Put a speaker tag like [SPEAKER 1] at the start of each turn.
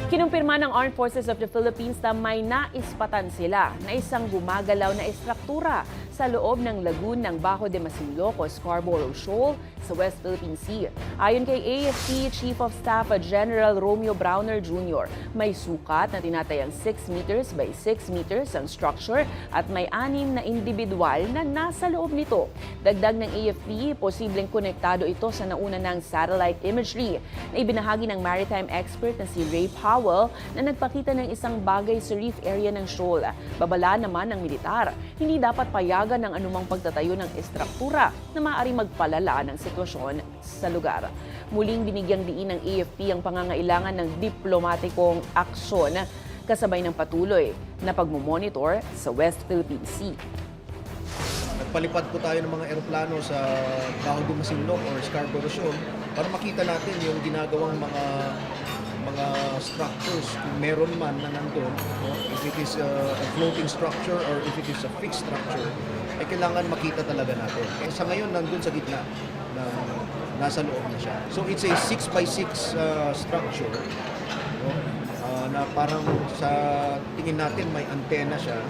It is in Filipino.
[SPEAKER 1] Kinumpirma ng Armed Forces of the Philippines na may naispatan sila na isang gumagalaw na estruktura sa loob ng lagoon ng Bajo de Masinloc, Scarborough Shoal sa West Philippine Sea. Ayon kay AFP Chief of Staff General Romeo Browner Jr., may sukat na tinatayang 6 meters by 6 meters ang structure at may 6 na individual na nasa loob nito. Dagdag ng AFP, posibleng konektado ito sa nauna ng satellite imagery na ibinahagi ng maritime expert na si Ray Powell na nagpakita ng isang bagay sa reef area ng shoal. Babala naman ng militar, hindi dapat payagan ng anumang pagtatayo ng estruktura na maaari magpalala ng sitwasyon sa lugar. Muling binigyang diin ng AFP ang pangangailangan ng diplomatikong aksyon kasabay ng patuloy na pagmumonitor sa West Philippine Sea.
[SPEAKER 2] Nagpalipad po tayo ng mga eroplano sa Bajo de Masinloc or Scarborough Shoal para makita natin yung ginagawang mga structures, kung meron man na nandun, no? If it is a floating structure or if it is a fixed structure, ay kailangan makita talaga natin. Eh, sa ngayon, nandun sa gitna, na nasa loob na siya. So it's a 6 by 6 structure, no? Na parang sa tingin natin may antena siya.